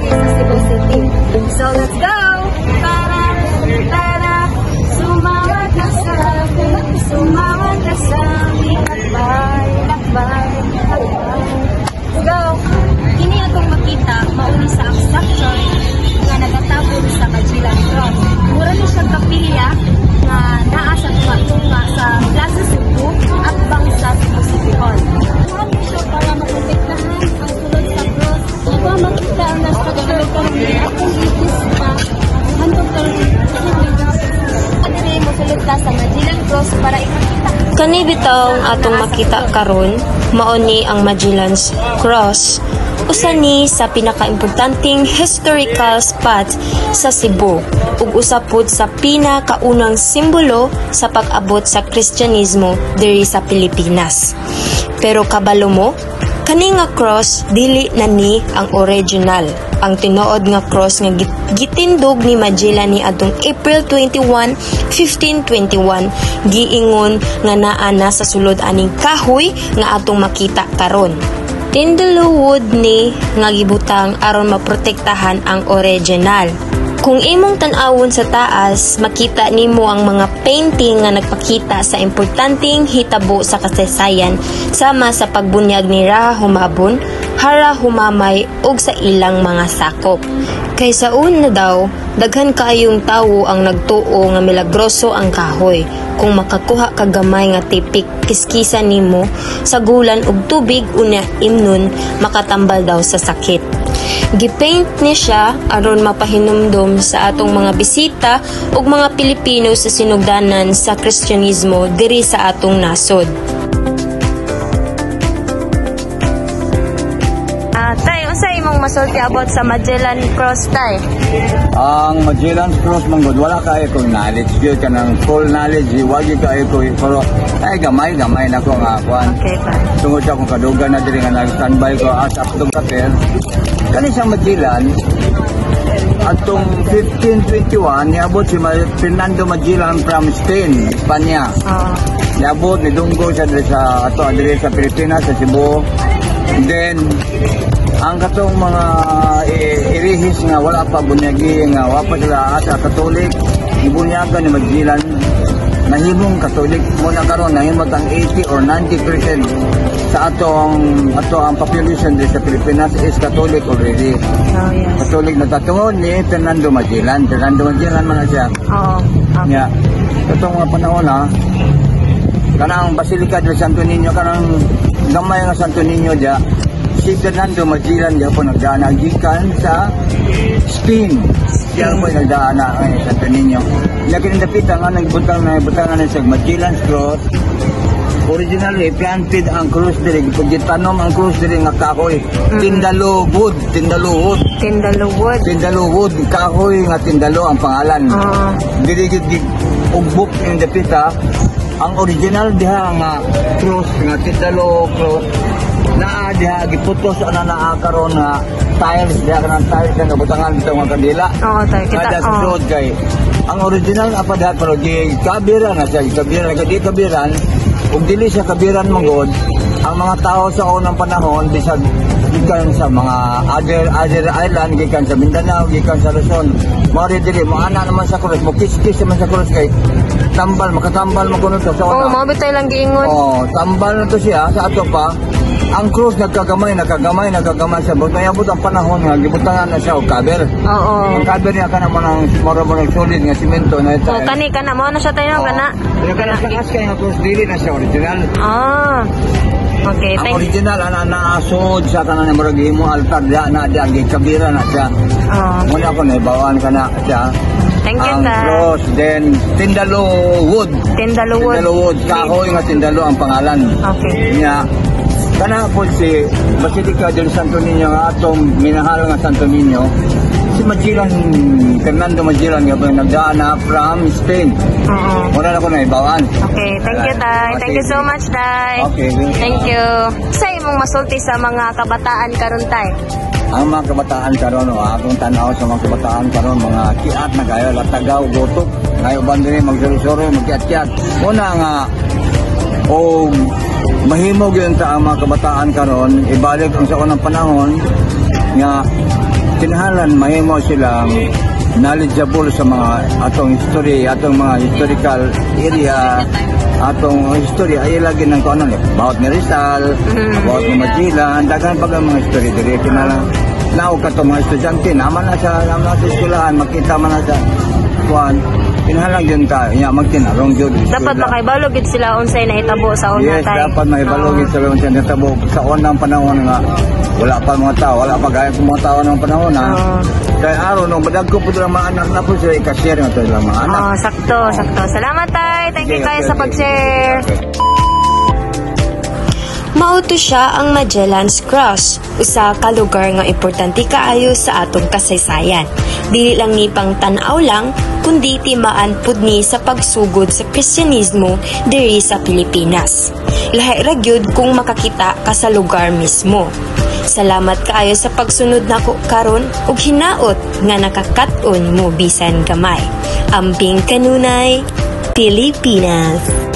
sa Cebu City. So let's go! Tara, sumawat ka sa akin, sumawat ka sa akin, lakbay, lakbay, lakbay. Let's go! Kini atong makita, mauni sa abstraction nga nagatabon sa Magellan Cross. Mura ni siyang kapilya nga naa sa tunga sa Plaza Cebu at bang sa Cebu City Hall. Saan mo siya para maprotektahan ang sulod sa cross? Ito ang makita ang nasa kagagawin akong itis pa hantong karoon at rin mo sulod ka sa Magellan Cross para ipakita. Kani bitaw atong makita karon mauni ang Magellan's Cross, usa ni sa pinakaimportanteng historical spot sa Cebu ug usa pod sa pinakaunang simbolo sa pag-abot sa Kristyanismo diri sa Pilipinas. Pero kabalo mo, kani nga cross dili na ni ang original. Ang tinuod nga cross nga gitindog ni Magellan ni adtong April 21, 1521, giingon nga naa na sa sulod aning kahoy nga atong makita karon. Tindaluwood ni nga gibutang aron maprotektahan ang original. Kung imong tan-awon sa taas, makita nimo ang mga painting nga nagpakita sa importanteng hitabo sa kasaysayan sama sa pagbunyag ni Raha Humabon, Hara Humamay ug sa ilang mga sakop. Kay sa una daw, daghan kaayong tawo ang nagtuo nga milagroso ang kahoy. Kung makakuha ka gamay nga tipik kiskisan nimo sa gulan ug tubig unya imnon makatambal daw sa sakit. Gipaint ni siya aron mapahinumdom sa atong mga bisita ug mga Pilipino sa sinugdanan sa Kristyanismo diri sa atong nasod. Tay, unsa imong masulti about sa Magellan Cross, tay? Ang Magellan Cross manggod wala kay ko knowledge gyud kanang full knowledge wagi kay ko pero ay gamay na ko nga kuan. Okay, tay. Tungod sa akong kadugan na diri nga nag-standby ko as up to kapel. Kani sa Magellan atong 1521 niabot si Fernando Magellan from Spain, Espanya. Niabot ni dunggo siya diri sa Pilipinas sa Cebu. Then ang katong mga irihis nga wala pa bunyagi nga wala pa sila asa Katolik ibunyagan ni Magellan nahimong Katolik muna karon nahimot ang 80 or 90% sa ato ang population dito sa Pilipinas is Catholic already. Oh, yes. Catholic na tatungod ni Fernando Magellan man na siya. Oo. Okay. Yeah. Katong mga panahon kanang Basilica del Santo Niño kanang gamay nga Santo Niño dia si Fernando Magellan dia po nagdaan gikan sa Spain. Siya po nagdaan na Santo Niño. Lakin dapitan nga nagbutangan sa Magellan's Cross. Originally planted ang cross diri gitanom ang cross diri nga kahoy. Tindalo wood kahoy nga tindalo ang pangalan. Diri gid ugbok in dapita ang original diha nga cross nga tindalo cross naa diha giputos ana naa karon nga tiles diha kanang tiles nga butangan bitaw nga kandila. Oo, tayo kita. Kada susod kay ang original apa diha pero kabiran na siya kabiran ug dili siya kabiran manggod ang mga tao sa unang panahon bisag gikan sa mga other island gikan sa Mindanao gikan sa Luzon mari dili mo ana naman sa cross mo kiskis naman sa cross kay makatambal mo kuno sa una. Mao bitay lang giingon. Tambal na to siya sa ato pa. Ang cross nagkagamay sa butayabot ang panahon nga gibutangan na siya og kaber. Oo. Ang kaber niya kana mo nang solid nga semento na ito. Kani kana mo na siya tayo kana. Pero kana kay nga cross dili na siya original. Okay, ang original ana naasod sa kana na murag himo altar na gikabira na siya. Muna ko na ibawaan kana siya. Thank you, ang cross, then Tindalo wood, kahoy nga Tindalo ang pangalan. Okay. Nya kana po si Basilica del Santo Niño nga atong minahal nga Santo Niño. Si Fernando Magellan nga nagdaan na from Spain. Wala na ko na ibawaan. Okay, thank you, tay. Thank you so much, tay. Okay. Thank you. Sa imong masulti sa mga kabataan karon, tay? Ang mga kabataan karon akong tanaw sa mga kabataan karon mga kiat na kayo latagaw gotok ngayo bandiri magsuri-suri magkiat-kiat una nga mahimog yun sa mga kabataan karon ibalik ang sa unang panahon nga kinahanglan mahimo silang knowledgeable sa mga atong history, atong mga historical area, atong history ay lagi ng kuno ni about ni Rizal, about ni Magellan, daghan pa ang mga history diri kinahanglan nao ka to mga estudyante naman na sa eskwelahan makita man na sa kuan kinahanglan yun ka nya magtinarong jud Dapat makaibalo gid sila unsay nahitabo sa una yes tay. dapat maibalogin sa unsay nahitabo sa unang panahon nga wala pa mga tao wala pa gaya mga tao ng panahon na kaya araw nung madagko po lang mga anak na po sila i-share nga ito lang mga anak Sakto. Salamat tay. Thank you kayo sa pag-share. Mauto siya ang Magellan's Cross, usa ka lugar nga importante kaayo sa atong kasaysayan. Dili lang ni pang tan-aw lang, kundi timaan pud ni sa pagsugod sa Kristyanismo diri sa Pilipinas. Lahi ra gyud kung makakita ka sa lugar mismo. Salamat kaayo sa pagsunod nako karon ug hinaot nga nakakat-on mo bisan gamay. Ambing kanunay, Pilipinas.